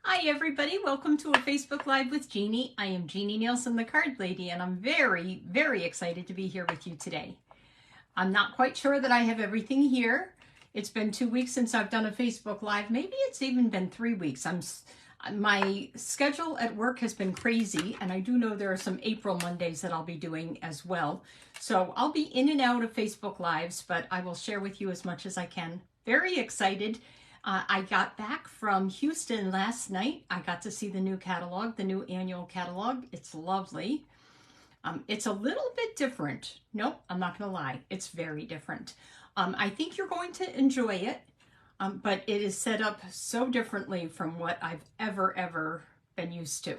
Hi everybody, welcome to a Facebook Live with Jeannie. I am Jeannie Nielsen, the card lady, and I'm very, very excited to be here with you today. I'm not quite sure that I have everything here. It's been 2 weeks since I've done a Facebook Live. Maybe it's even been 3 weeks. My schedule at work has been crazy, and I do know there are some April Mondays that I'll be doing as well. So I'll be in and out of Facebook Lives, but I will share with you as much as I can. Very excited. I got back from Houston last night. I got to see the new catalog, the new annual catalog. It's lovely. It's a little bit different. Nope, I'm not going to lie. It's very different. I think you're going to enjoy it, but it is set up so differently from what I've ever been used to.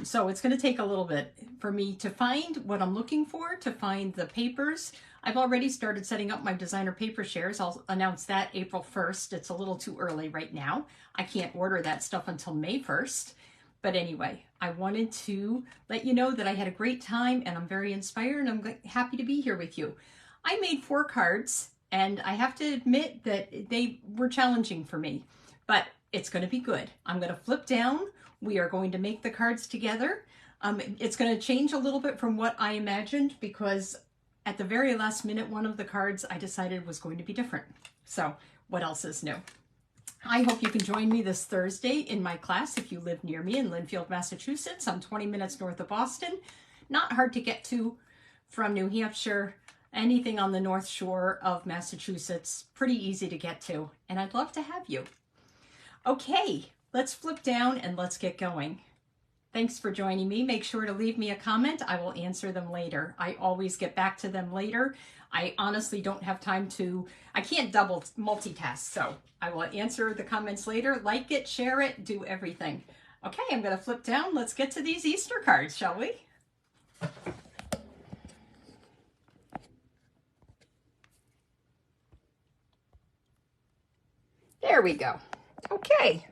So it's going to take a little bit for me to find what I'm looking for, to find the papers. I've already started setting up my designer paper shares. I'll announce that April 1st. It's a little too early right now. I can't order that stuff until May 1st. But anyway, I wanted to let you know that I had a great time and I'm very inspired and I'm happy to be here with you. I made 4 cards and I have to admit that they were challenging for me, but it's going to be good. I'm going to flip down. We are going to make the cards together. It's going to change a little bit from what I imagined because at the very last minute, one of the cards I decided was going to be different. So what else is new? I hope you can join me this Thursday in my class if you live near me in Lynnfield, Massachusetts. I'm 20 minutes north of Boston. Not hard to get to from New Hampshire. Anything on the North Shore of Massachusetts, pretty easy to get to. And I'd love to have you. Okay, let's flip down and let's get going. Thanks for joining me. Make sure to leave me a comment. I will answer them later. I always get back to them later. I honestly don't have time I can't double multitask, so I will answer the comments later. Like it, share it, do everything. Okay, I'm going to flip down. Let's get to these Easter cards, shall we? There we go. Okay.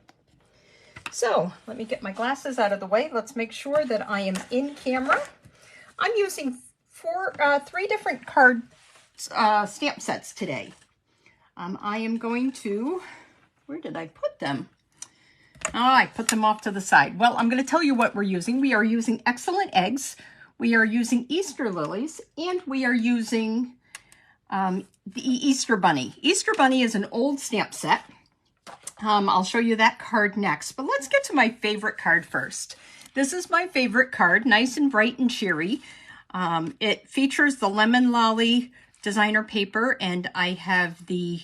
So let me get my glasses out of the way. Let's make sure that I am in camera. I'm using 3 different card stamp sets today. I am going to, where did I put them? Oh, I put them off to the side. Well, I'm going to tell you what we're using. We are using Excellent Eggs. We are using Easter Lilies, and we are using the Easter Bunny. Easter Bunny is an old stamp set. I'll show you that card next, but let's get to my favorite card first. This is my favorite card, nice and bright and cheery. It features the Lemon Lolly designer paper, and I have the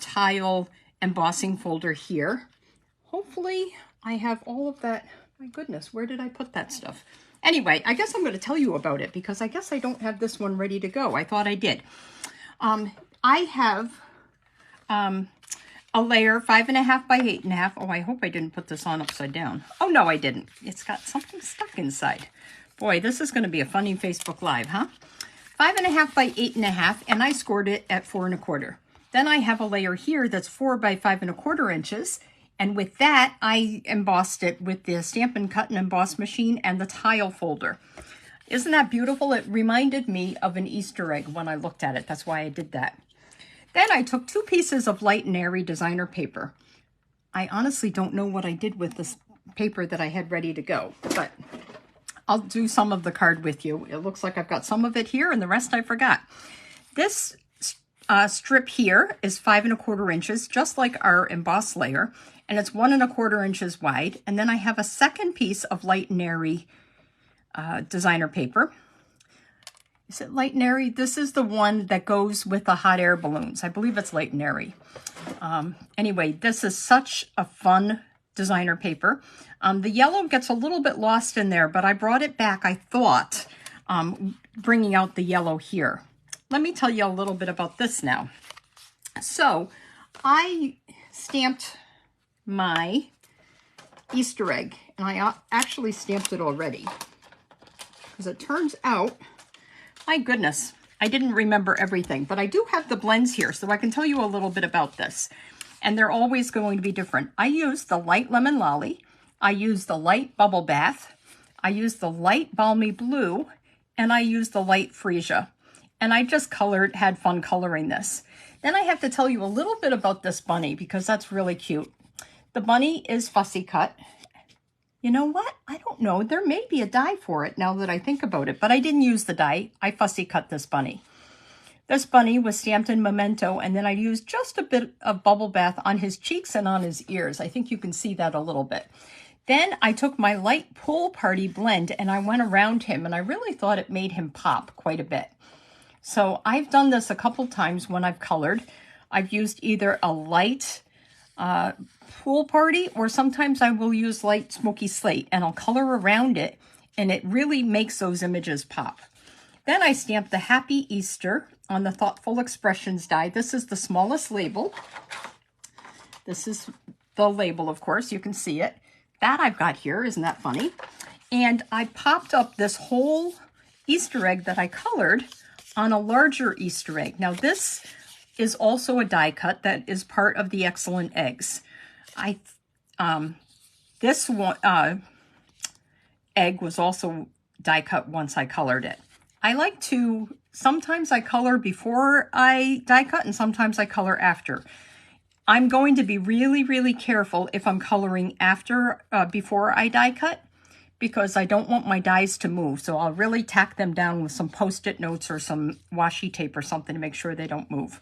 tile embossing folder here. Hopefully I have all of that. My goodness, where did I put that stuff? Anyway, I guess I'm going to tell you about it because I guess I don't have this one ready to go. I thought I did. I have a layer 5.5 by 8.5. Oh, I hope I didn't put this on upside down. Oh, no, I didn't. It's got something stuck inside. Boy, this is going to be a funny Facebook Live, huh? 5.5 by 8.5, and I scored it at 4.25. Then I have a layer here that's 4 by 5.25 inches, and with that, I embossed it with the Stampin' Cut and Emboss machine and the tile folder. Isn't that beautiful? It reminded me of an Easter egg when I looked at it. That's why I did that. Then I took 2 pieces of light and airy designer paper. I honestly don't know what I did with this paper that I had ready to go, but I'll do some of the card with you. It looks like I've got some of it here and the rest I forgot. This strip here is 5.25 inches, just like our emboss layer, and it's 1.25 inches wide. And then I have a second piece of light and airy designer paper. Is it light and airy? This is the one that goes with the hot air balloons. I believe it's light and airy. Anyway, this is such a fun designer paper. The yellow gets a little bit lost in there, but I brought it back, I thought, bringing out the yellow here. Let me tell you a little bit about this now. So I stamped my Easter egg, and I actually stamped it already. Because it turns out, my goodness, I didn't remember everything, but I do have the blends here, so I can tell you a little bit about this. And they're always going to be different. I used the light Lemon Lolly, I used the light Bubble Bath, I used the light Balmy Blue, and I used the light Freesia. And I just had fun coloring this. Then I have to tell you a little bit about this bunny because that's really cute. The bunny is fussy cut. You know what? I don't know. There may be a die for it now that I think about it, but I didn't use the die. I fussy cut this bunny. This bunny was stamped in Memento, and then I used just a bit of bubble bath on his cheeks and on his ears. I think you can see that a little bit. Then I took my light pool party blend and I went around him, and I really thought it made him pop quite a bit. So I've done this a couple times when I've colored. I've used either a light pool party, or sometimes I will use light smoky slate, and I'll color around it, and it really makes those images pop. Then I stamped the Happy Easter on the Thoughtful Expressions die. This is the smallest label. This is the label, of course. You can see it. That I've got here. Isn't that funny? And I popped up this whole Easter egg that I colored on a larger Easter egg. Now this is also a die cut that is part of the Excellent Eggs. This one egg was also die cut once I colored it. I like to, sometimes I color before I die cut and sometimes I color after. I'm going to be really, really careful if I'm coloring after, before I die cut, because I don't want my dies to move. So I'll really tack them down with some Post-it notes or some washi tape or something to make sure they don't move.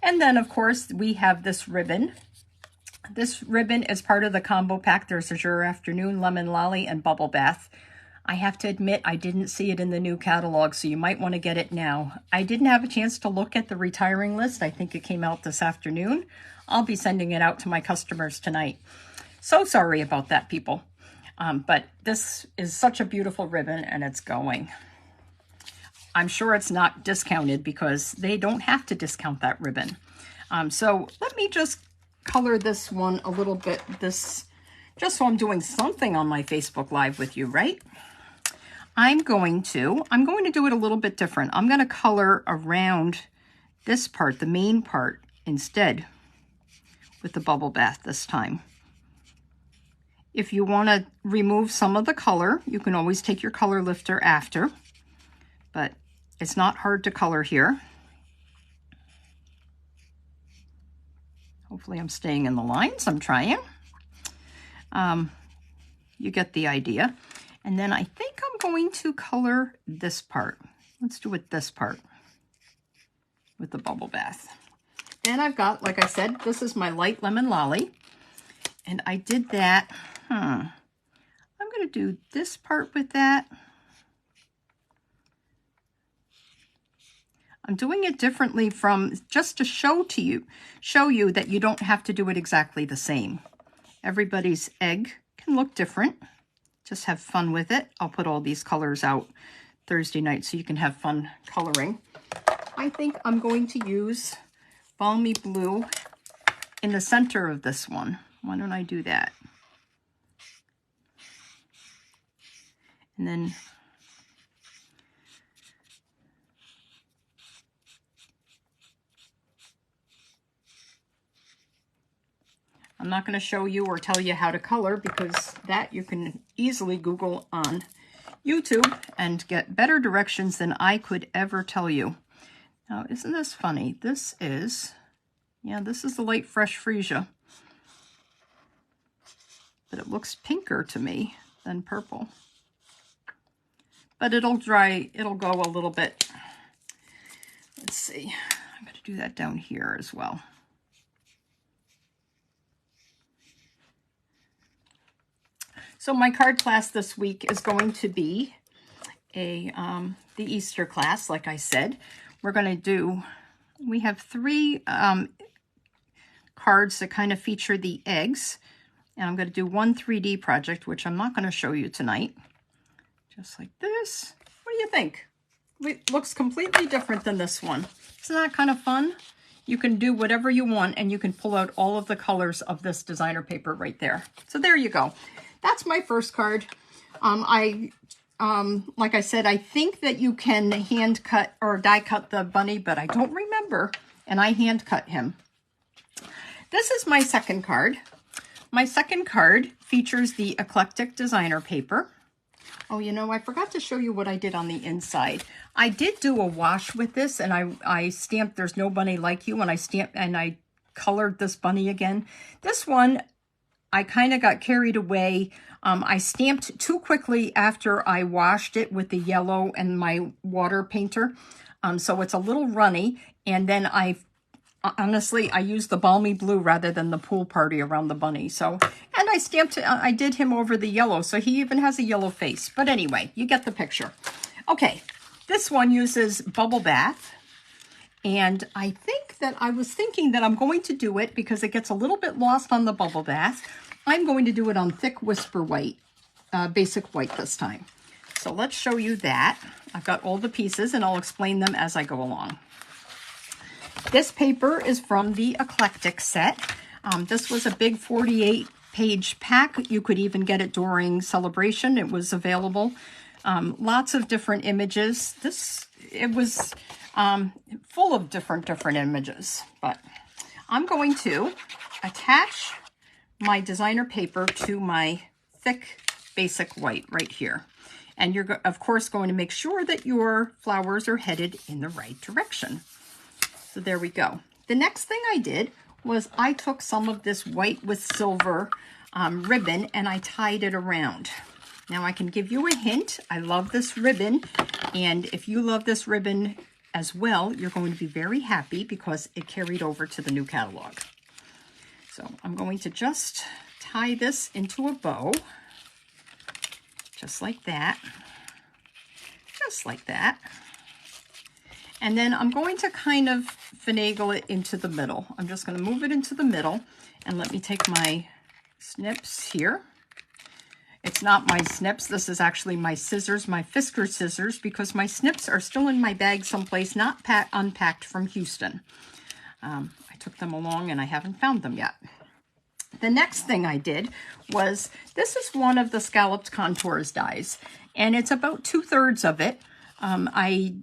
And then of course we have this ribbon. This ribbon is part of the combo pack. There's Azure Afternoon, Lemon Lolly, and Bubble Bath. I have to admit, I didn't see it in the new catalog, so you might want to get it now. I didn't have a chance to look at the retiring list. I think it came out this afternoon. I'll be sending it out to my customers tonight. So sorry about that, people. But this is such a beautiful ribbon, and it's going. I'm sure it's not discounted because they don't have to discount that ribbon. So let me just color this one a little bit, just so I'm doing something on my Facebook Live with you, right? I'm going to do it a little bit different. I'm going to color around this part, the main part, instead with the bubble bath this time. If you want to remove some of the color, you can always take your color lifter after, but it's not hard to color here. Hopefully I'm staying in the lines. I'm trying. You get the idea. And then I think I'm going to color this part. Let's do it this part with the bubble bath. Then I've got, like I said, this is my light lemon lolly. And I did that. I'm going to do this part with that. I'm doing it differently from just to show you that you don't have to do it exactly the same. Everybody's egg can look different. Just have fun with it. I'll put all these colors out Thursday night so you can have fun coloring. I think I'm going to use Balmy Blue in the center of this one. Why don't I do that? And then I'm not going to show you or tell you how to color because that you can easily Google on YouTube and get better directions than I could ever tell you. Now, isn't this funny? This is the light fresh freesia, but it looks pinker to me than purple. But it'll dry, it'll go a little bit. Let's see, I'm going to do that down here as well. So my card class this week is going to be the Easter class, like I said. We have 3 cards that kind of feature the eggs. And I'm going to do one 3D project, which I'm not going to show you tonight. Just like this. What do you think? It looks completely different than this one. Isn't that kind of fun? You can do whatever you want, and you can pull out all of the colors of this designer paper right there. So there you go. That's my first card. Like I said, I think that you can hand cut or die cut the bunny, but I don't remember, and I hand cut him. This is my second card. My second card features the Eclectic Designer paper. Oh, you know, I forgot to show you what I did on the inside. I did do a wash with this, and I stamped There's No Bunny Like You, and I stamped and I colored this bunny again. This one, I kind of got carried away. I stamped too quickly after I washed it with the yellow and my water painter. So it's a little runny. And then honestly, I used the balmy blue rather than the pool party around the bunny. So, and I did him over the yellow. So he even has a yellow face. But anyway, you get the picture. Okay, this one uses Bubble Bath. And I was thinking that I'm going to do it because it gets a little bit lost on the Bubble Bath. I'm going to do it on thick Whisper White, basic white this time. So let's show you that. I've got all the pieces and I'll explain them as I go along. This paper is from the Eclectic set. This was a big 48-page pack. You could even get it during celebration. It was available. Lots of different images. It was full of different images. But I'm going to attach my designer paper to my thick basic white right here. And you're, of course, going to make sure that your flowers are headed in the right direction. So there we go. The next thing I did was I took some of this white with silver ribbon and I tied it around. Now I can give you a hint. I love this ribbon. And if you love this ribbon as well, you're going to be very happy because it carried over to the new catalog. So I'm going to just tie this into a bow, just like that, just like that. And then I'm going to kind of finagle it into the middle. I'm just going to move it into the middle and let me take my snips here. It's not my snips. This is actually my scissors, my Fisker scissors, because my snips are still in my bag someplace, not unpacked from Houston. I took them along and I haven't found them yet. The next thing I did was, this is one of the Scalloped Contours dies, and it's about 2/3 of it. I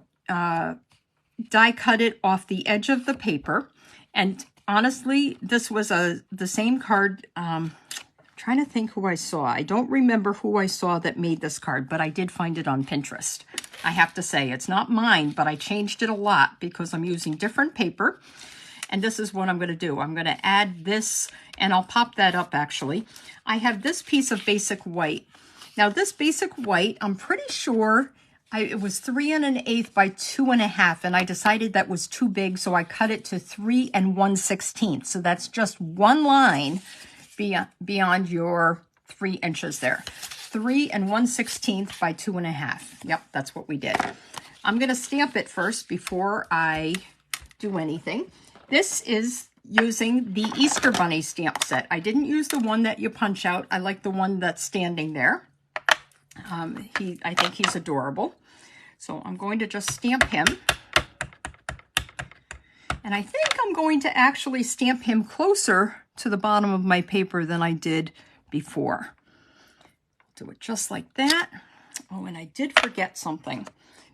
die cut it off the edge of the paper, and honestly, this was the same card. Trying to think who I saw. I don't remember who I saw that made this card, but I did find it on Pinterest. I have to say, it's not mine, but I changed it a lot because I'm using different paper. And this is what I'm going to do. I'm going to add this, and I'll pop that up actually. I have this piece of basic white. Now this basic white, I'm pretty sure it was 3 1/8 by 2 1/2, and I decided that was too big, so I cut it to 3 1/16. So that's just one line beyond your 3 inches there. 3 1/16 by 2 1/2. Yep, that's what we did. I'm going to stamp it first before I do anything. This is using the Easter Bunny stamp set. I didn't use the one that you punch out. I like the one that's standing there. I think he's adorable. So I'm going to just stamp him. And I think I'm going to actually stamp him closer to the bottom of my paper than I did before. Do it just like that. Oh, and I did forget something.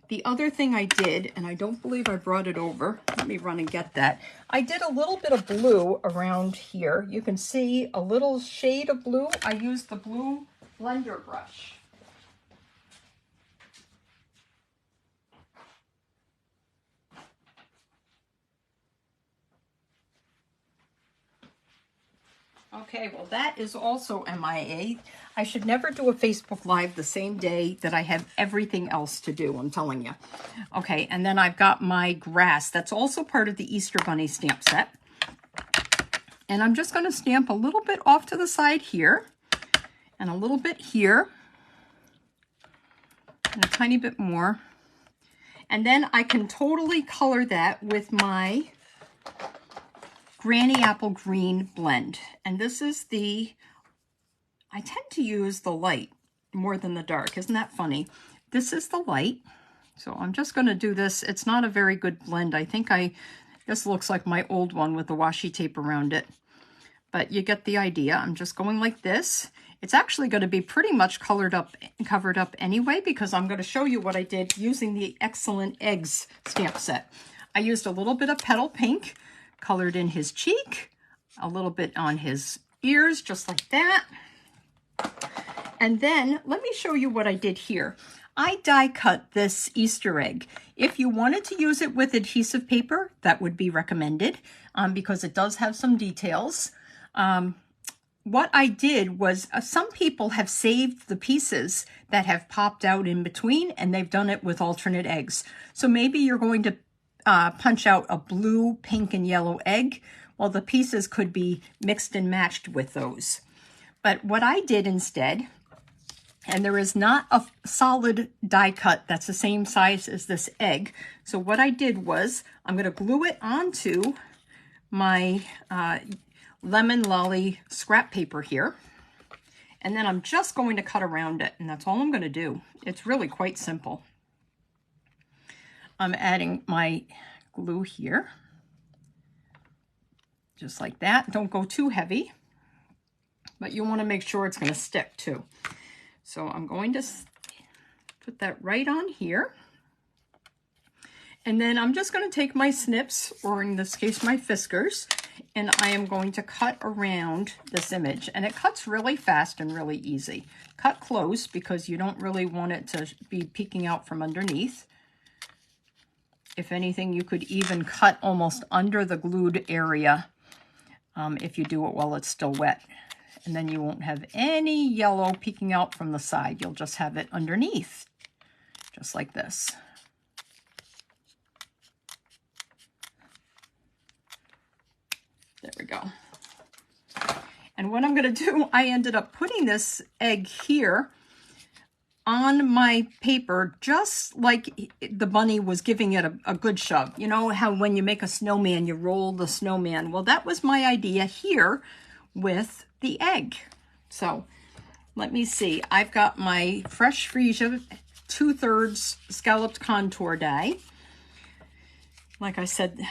The other thing I did, and I don't believe I brought it over. Let me run and get that. I did a little bit of blue around here. You can see a little shade of blue. I used the blue blender brush. Okay, well that is also MIA. I should never do a Facebook Live the same day that I have everything else to do, I'm telling you. Okay, and then I've got my grass. That's also part of the Easter Bunny stamp set. And I'm just going to stamp a little bit off to the side here, and a little bit here, and a tiny bit more. And then I can totally color that with my Granny Apple Green blend. And this is I tend to use the light more than the dark. Isn't that funny? This is the light. So I'm just going to do this. It's not a very good blend. I think this looks like my old one with the washi tape around it. But you get the idea. I'm just going like this. It's actually going to be pretty much covered up anyway, because I'm going to show you what I did using the Excellent Eggs stamp set. I used a little bit of Petal Pink, colored in his cheek, a little bit on his ears, just like that. And then let me show you what I did here. I die cut this Easter egg. If you wanted to use it with adhesive paper, that would be recommended because it does have some details. What I did was some people have saved the pieces that have popped out in between, and they've done it with alternate eggs. So maybe you're going to punch out a blue, pink, and yellow egg. Well, the pieces could be mixed and matched with those. But what I did instead, and there is not a solid die cut that's the same size as this egg. So what I did was I'm going to glue it onto my lemon lolly scrap paper here. And then I'm just going to cut around it, and that's all I'm going to do. It's really quite simple. I'm adding my glue here, just like that. Don't go too heavy, but you want to make sure it's going to stick too. So I'm going to put that right on here. And then I'm just going to take my snips, or in this case, my fiskars, and I am going to cut around this image. And it cuts really fast and really easy. Cut close because you don't really want it to be peeking out from underneath. If anything, you could even cut almost under the glued area if you do it while it's still wet. And then you won't have any yellow peeking out from the side. You'll just have it underneath, just like this. There we go. And what I'm going to do, I ended up putting this egg here on my paper, just like the bunny was giving it a good shove. You know how when you make a snowman, you roll the snowman? Well, that was my idea here with the egg. So let me see. I've got my Fresh Freesia 2/3 scalloped contour die. Like I said,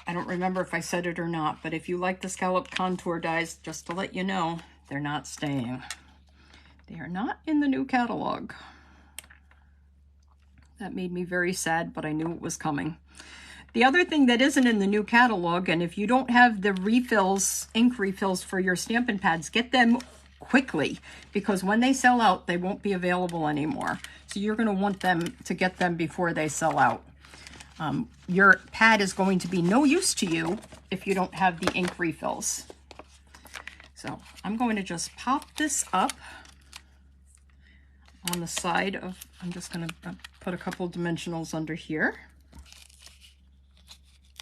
I don't remember if I said it or not, but if you like the scalloped contour dies, just to let you know, they're not staying. They are not in the new catalog. That made me very sad, but I knew it was coming. The other thing that isn't in the new catalog, and if you don't have the refills, ink refills for your Stampin' pads, get them quickly, because when they sell out, they won't be available anymore. So you're going to want them to get them before they sell out. Your pad is going to be no use to you if you don't have the ink refills. So I'm going to just pop this up on the side of, I'm just going to put a couple of dimensionals under here.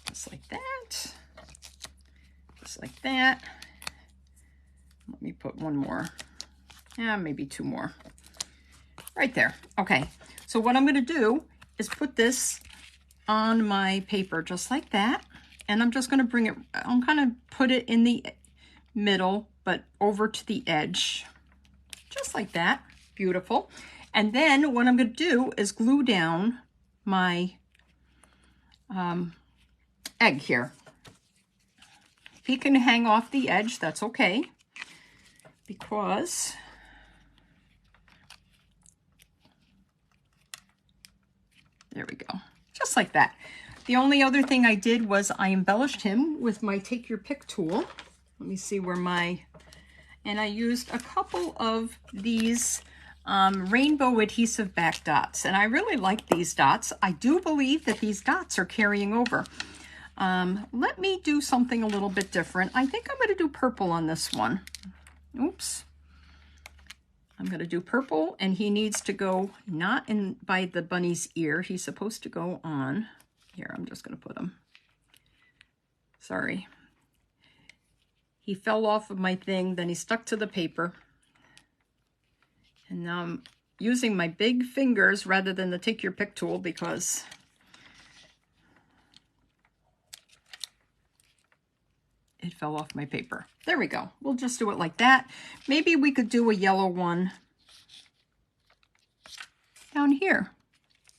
Just like that. Just like that. Let me put one more. Yeah, maybe two more. Right there. Okay. So what I'm going to do is put this on my paper just like that. And I'm just going to bring it, I'm kind of put it in the middle, but over to the edge. Just like that. Beautiful. And then what I'm going to do is glue down my egg here. If you can hang off the edge, that's okay, because there we go, just like that. The only other thing I did was I embellished him with my Take Your Pick tool. Let me see where my, and I used a couple of these rainbow adhesive back dots, and I really like these dots. I do believe that these dots are carrying over. Let me do something a little bit different. I think I'm going to do purple on this one. Oops. I'm going to do purple, and he needs to go not in by the bunny's ear. He's supposed to go on. Here, I'm just going to put him. Sorry. He fell off of my thing, then he stuck to the paper. And now I'm using my big fingers rather than the Take Your Pick tool because it fell off my paper. There we go. We'll just do it like that. Maybe we could do a yellow one down here,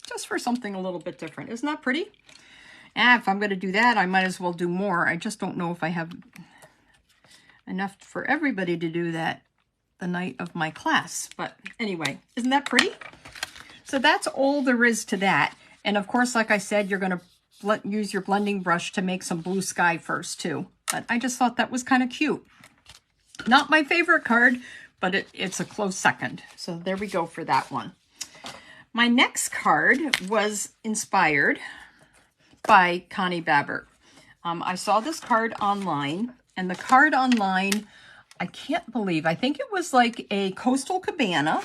just for something a little bit different. Isn't that pretty? If I'm going to do that, I might as well do more. I just don't know if I have enough for everybody to do that the night of my class. But anyway, isn't that pretty? So that's all there is to that. And of course, like I said, you're going to use your blending brush to make some blue sky first too. But I just thought that was kind of cute. Not my favorite card, but it's a close second. So there we go for that one. My next card was inspired by Connie Babbert. I saw this card online, and the card online, I can't believe, I think it was like a Coastal Cabana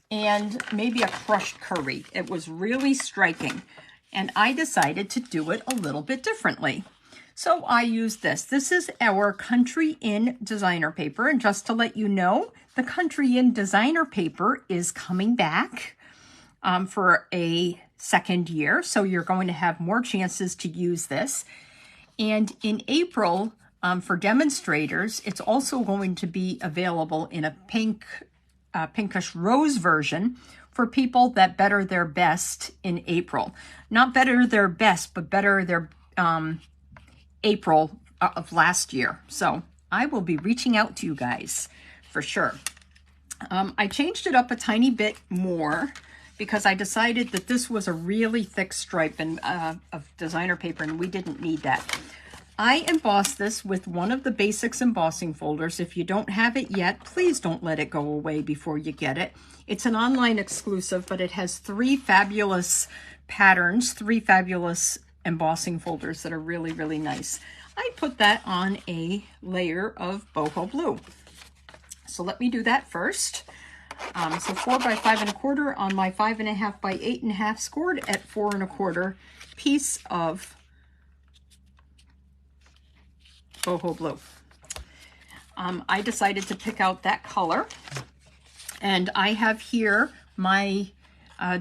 and maybe a crushed curry. It was really striking, and I decided to do it a little bit differently. So I used this. This is our Country Inn designer paper, and just to let you know, the Country Inn designer paper is coming back for a second year, so you're going to have more chances to use this. And in April, for demonstrators, it's also going to be available in a pinkish rose version for people that better their best in April. Not better their best, but better their April of last year. So I will be reaching out to you guys for sure. I changed it up a tiny bit more because I decided that this was a really thick stripe of designer paper, and we didn't need that. I embossed this with one of the basics embossing folders. If you don't have it yet, please don't let it go away before you get it. It's an online exclusive, but it has 3 fabulous patterns, 3 fabulous embossing folders that are really, really nice. I put that on a layer of boho blue. So let me do that first. So 4 by 5 1/4 on my 5 1/2 by 8 1/2 scored at 4 1/4 piece of boho blue. I decided to pick out that color, and I have here my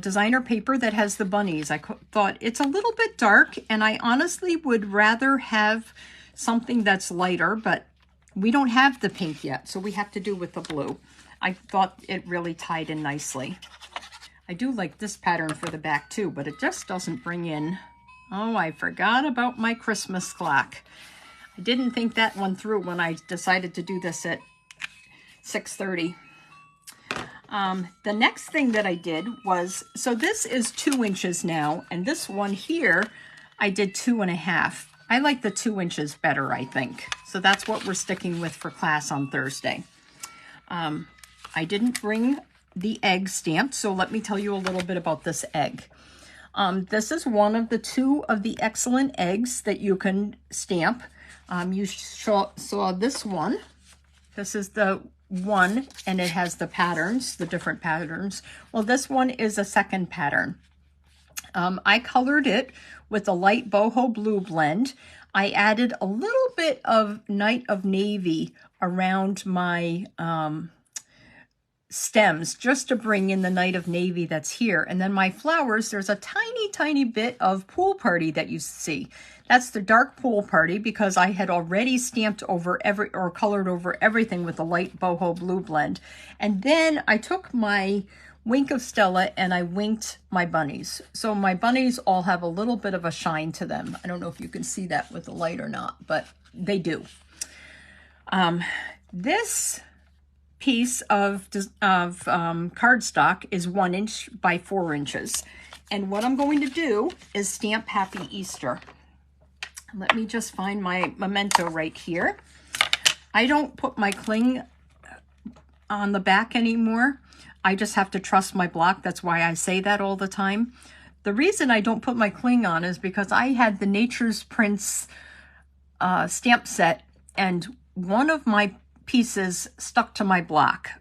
designer paper that has the bunnies. I thought it's a little bit dark, and I honestly would rather have something that's lighter, but we don't have the pink yet, so we have to do with the blue. I thought it really tied in nicely. I do like this pattern for the back too, but it just doesn't bring in. Oh, I forgot about my Christmas clock. I didn't think that one through when I decided to do this at 6:30. The next thing that I did was, so this is 2 inches now, and this one here, I did 2 1/2. I like the 2 inches better, I think. So that's what we're sticking with for class on Thursday. I didn't bring the egg stamped, so let me tell you a little bit about this egg. This is one of the 2 of the excellent eggs that you can stamp. You saw this one. This is the one, and it has the patterns, the different patterns. Well, this one is a second pattern. I colored it with a light boho blue blend. I added a little bit of Night of Navy around my stems just to bring in the Night of Navy that's here. And then my flowers, there's a tiny, tiny bit of Pool Party that you see. That's the dark Pool Party because I had already stamped over colored over everything with the light boho blue blend. And then I took my Wink of Stella and I winked my bunnies. So my bunnies all have a little bit of a shine to them. I don't know if you can see that with the light or not, but they do. This piece of cardstock is 1 inch by 4 inches. And what I'm going to do is stamp Happy Easter. Let me just find my memento right here. I don't put my cling on the back anymore. I just have to trust my block. That's why I say that all the time. The reason I don't put my cling on is because I had the Nature's Prints stamp set, and one of my pieces stuck to my block.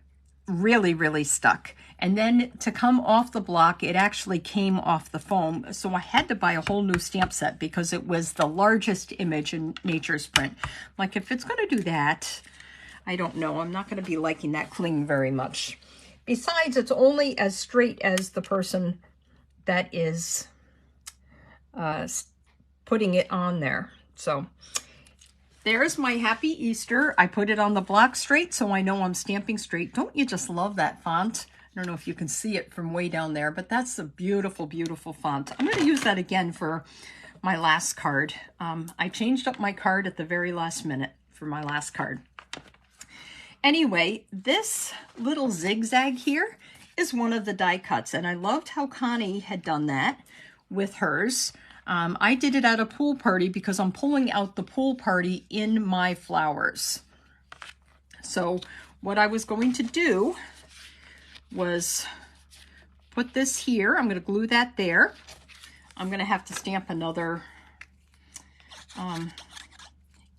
Really, really stuck. And then to come off the block, it actually came off the foam. So I had to buy a whole new stamp set because it was the largest image in Nature's Print. Like, if it's going to do that, I don't know. I'm not going to be liking that cling very much. Besides, it's only as straight as the person that is putting it on there. So there's my Happy Easter. I put it on the block straight, so I know I'm stamping straight. Don't you just love that font? I don't know if you can see it from way down there, but that's a beautiful, beautiful font. I'm going to use that again for my last card. I changed up my card at the very last minute for my last card. Anyway, this little zigzag here is one of the die cuts, and I loved how Connie had done that with hers. I did it at a Pool Party because I'm pulling out the Pool Party in my flowers. So what I was going to do was put this here. I'm going to glue that there. I'm going to have to stamp another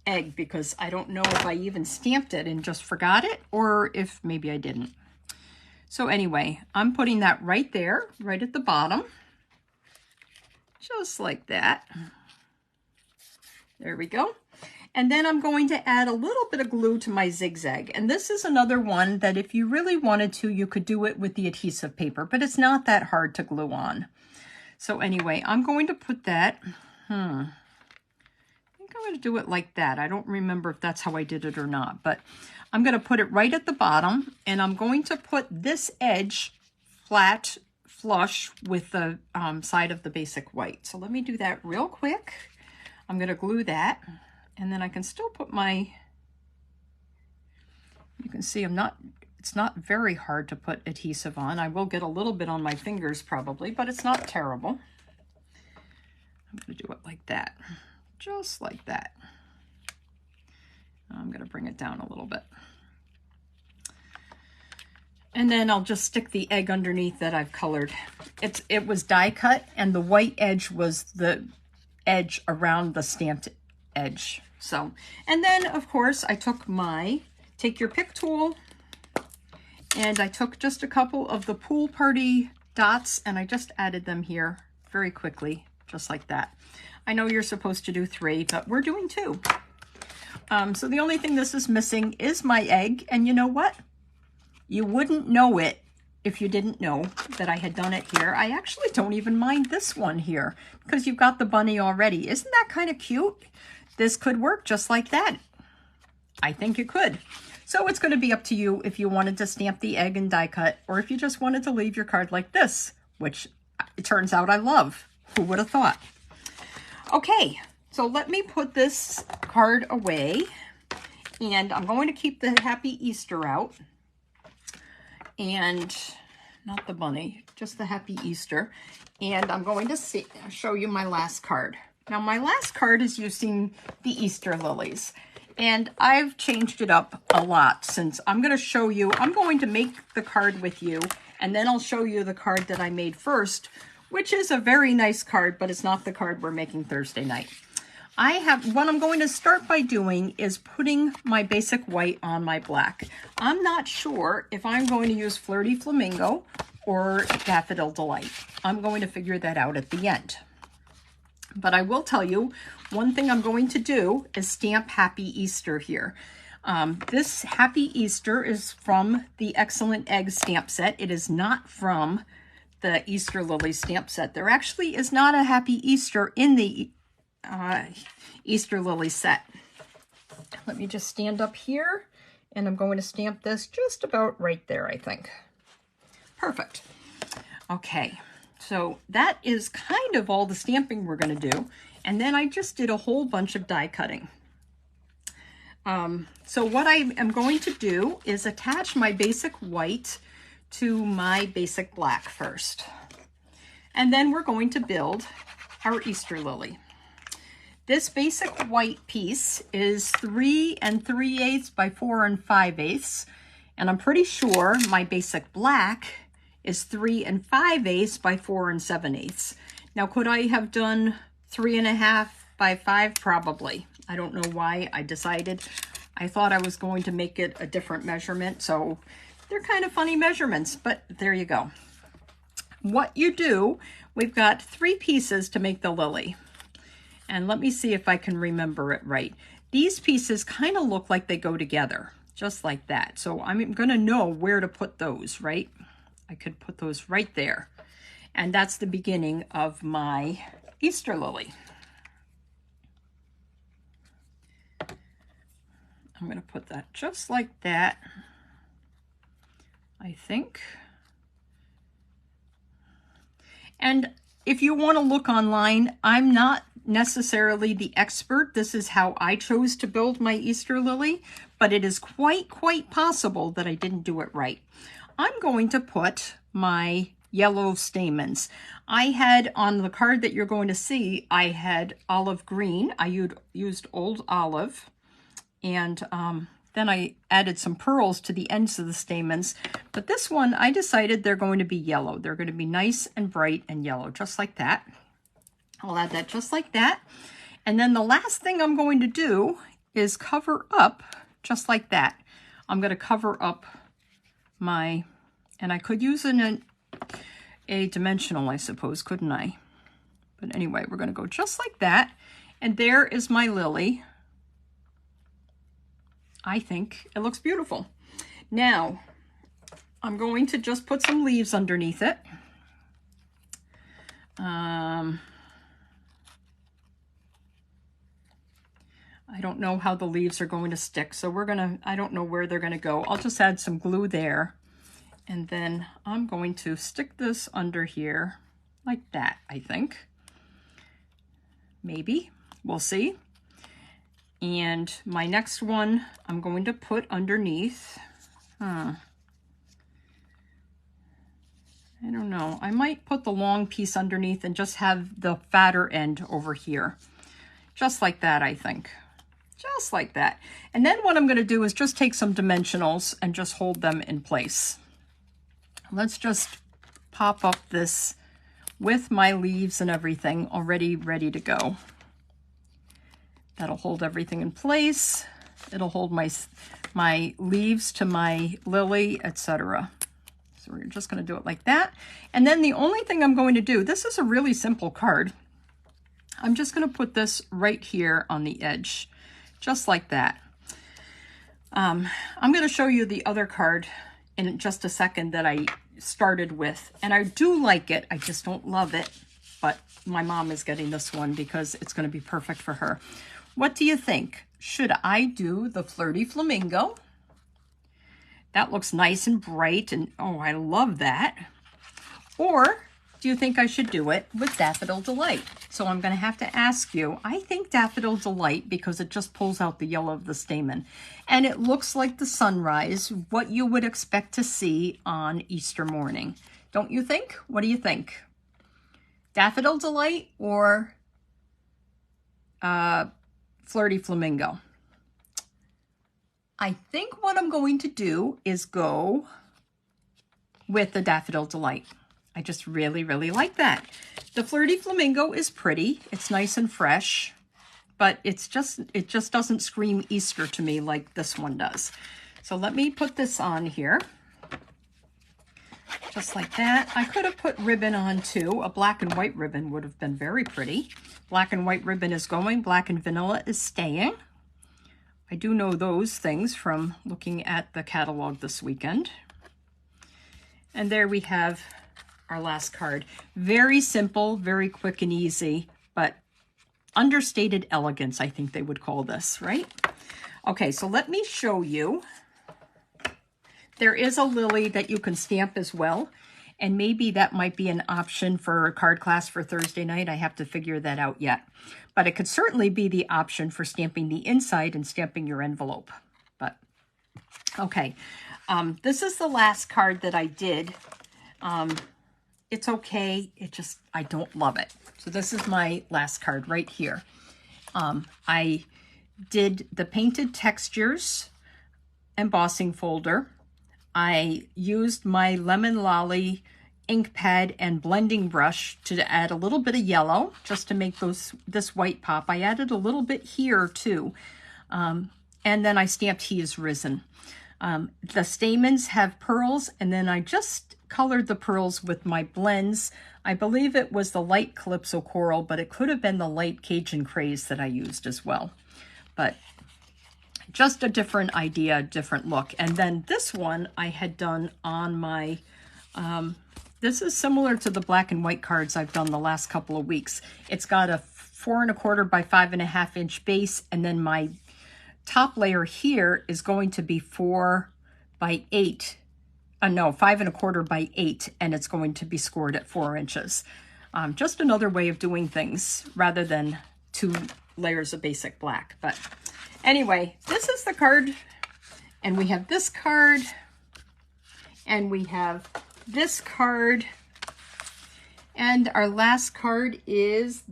egg because I don't know if I even stamped it and just forgot it or if maybe I didn't. So anyway, I'm putting that right there, right at the bottom, just like that. There we go. And then I'm going to add a little bit of glue to my zigzag. And this is another one that if you really wanted to, you could do it with the adhesive paper, but it's not that hard to glue on. So anyway, I'm going to put that, I think I'm going to do it like that. I don't remember if that's how I did it or not, but I'm going to put it right at the bottom, and I'm going to put this edge flat, flush with the side of the basic white. So let me do that real quick. I'm going to glue that. And then I can still put my, you can see it's not very hard to put adhesive on. I will get a little bit on my fingers probably, but it's not terrible. I'm going to do it like that, just like that. I'm going to bring it down a little bit. And then I'll just stick the egg underneath that I've colored. It was die cut, and the white edge was the edge around the stamped edge. So, and then of course I took my take your pick tool, and I took just a couple of the pool party dots and I just added them here very quickly, just like that. I know you're supposed to do 3, but we're doing 2. So the only thing this is missing is my egg, and you know what? You wouldn't know it if you didn't know that I had done it here. I actually don't even mind this one here because you've got the bunny already. Isn't that kind of cute? This could work just like that. I think it could. So it's going to be up to you if you wanted to stamp the egg and die cut, or if you just wanted to leave your card like this, which it turns out I love. Who would have thought? Okay, so let me put this card away, and I'm going to keep the Happy Easter out, and not the bunny, just the Happy Easter. And I'm going to show you my last card. Now, my last card is using the Easter lilies, and I've changed it up a lot since I'm going to show you. I'm going to make the card with you, and then I'll show you the card that I made first, which is a very nice card, but it's not the card we're making Thursday night. What I'm going to start by doing is putting my basic white on my black. I'm not sure if I'm going to use Flirty Flamingo or Daffodil Delight. I'm going to figure that out at the end. But I will tell you, one thing I'm going to do is stamp Happy Easter here. This Happy Easter is from the Excellent Egg stamp set. It is not from the Easter Lily stamp set. There actually is not a Happy Easter in the Easter Lily set. Let me just stand up here, and I'm going to stamp this just about right there, I think. Perfect. Okay. So that is kind of all the stamping we're going to do. And then I just did a whole bunch of die cutting. So what I am going to do is attach my basic white to my basic black first. And then we're going to build our Easter lily. This basic white piece is 3 3/8 by 4 5/8. And I'm pretty sure my basic black is 3 5/8 by 4 7/8. Now, could I have done 3 1/2 by 5? Probably. I don't know why I decided. I thought I was going to make it a different measurement, so they're kind of funny measurements, but there you go. What you do, we've got 3 pieces to make the lily. And let me see if I can remember it right. These pieces kind of look like they go together, just like that. So I'm going to know where to put those, right? I could put those right there. And that's the beginning of my Easter lily. I'm going to put that just like that, I think. And if you want to look online, I'm not necessarily the expert. This is how I chose to build my Easter lily, but it is quite possible that I didn't do it right. I'm going to put my yellow stamens. I had on the card that you're going to see, I had olive green. I used old olive and then I added some pearls to the ends of the stamens. But this one, I decided they're going to be yellow. They're going to be nice and bright and yellow, just like that. I'll add that just like that. And then the last thing I'm going to do is cover up just like that. I'm going to cover up my, and I could use a dimensional, I suppose, couldn't I? But anyway, we're going to go just like that. And there is my lily. I think it looks beautiful. Now, I'm going to just put some leaves underneath it. I don't know how the leaves are going to stick, so I don't know where they're gonna go. I'll just add some glue there, and then I'm going to stick this under here like that, I think. Maybe, we'll see. And my next one, I'm going to put underneath. I don't know. I might put the long piece underneath and just have the fatter end over here. Just like that, I think. Just like that. And then what I'm going to do is just take some dimensionals and just hold them in place. Let's just pop up this with my leaves and everything already ready to go. That'll hold everything in place. It'll hold my leaves to my lily, etc. So we're just going to do it like that. And then the only thing I'm going to do, this is a really simple card. I'm just going to put this right here on the edge, just like that. I'm going to show you the other card in just a second that I started with. And I do like it. I just don't love it. But my mom is getting this one because it's going to be perfect for her. What do you think? Should I do the Flirty Flamingo? That looks nice and bright, and oh, I love that. Or do you think I should do it with Daffodil Delight? So I'm going to have to ask you. I think Daffodil Delight because it just pulls out the yellow of the stamen. And it looks like the sunrise, what you would expect to see on Easter morning. Don't you think? What do you think? Daffodil Delight or Flirty Flamingo? I think what I'm going to do is go with the Daffodil Delight. I just really, really like that. The Flirty Flamingo is pretty. It's nice and fresh, but it just doesn't scream Easter to me like this one does. So let me put this on here. Just like that. I could have put ribbon on too. A black and white ribbon would have been very pretty. Black and white ribbon is going. Black and vanilla is staying. I do know those things from looking at the catalog this weekend. And there we have our last card. Very simple, very quick and easy, but understated elegance, I think they would call this, right? Okay, so let me show you. There is a lily that you can stamp as well, and maybe that might be an option for a card class for Thursday night. I have to figure that out yet. But it could certainly be the option for stamping the inside and stamping your envelope. But, okay. This is the last card that I did. It's okay. I don't love it. So this is my last card right here. I did the Painted Textures embossing folder. I used my Lemon Lolly ink pad and blending brush to add a little bit of yellow just to make this white pop. I added a little bit here too. And then I stamped He Is Risen. The stamens have pearls, and then I just colored the pearls with my blends. I believe it was the light Calypso Coral, but it could have been the light Cajun Craze that I used as well. But just a different idea, different look. And then this one I had done on my, this is similar to the black and white cards I've done the last couple of weeks. It's got a 4 1/4 by 5 1/2 inch base, and then my top layer here is going to be 4 by 8. No, 5 1/4 by 8, and it's going to be scored at 4 inches. Just another way of doing things rather than 2 layers of basic black. But anyway, this is the card, and we have this card, and we have this card, and our last card is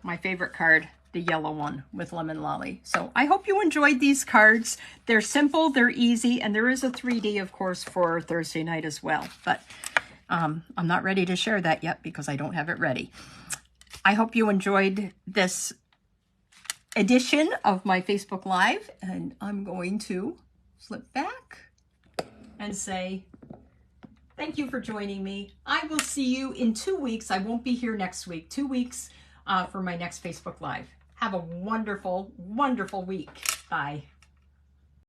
my favorite card, the yellow one with Lemon Lolly. So I hope you enjoyed these cards. They're simple, they're easy, and there is a 3D, of course, for Thursday night as well. But I'm not ready to share that yet because I don't have it ready. I hope you enjoyed this edition of my Facebook Live, and I'm going to flip back and say thank you for joining me. I will see you in 2 weeks. I won't be here next week. 2 weeks for my next Facebook Live. Have a wonderful, wonderful week. Bye.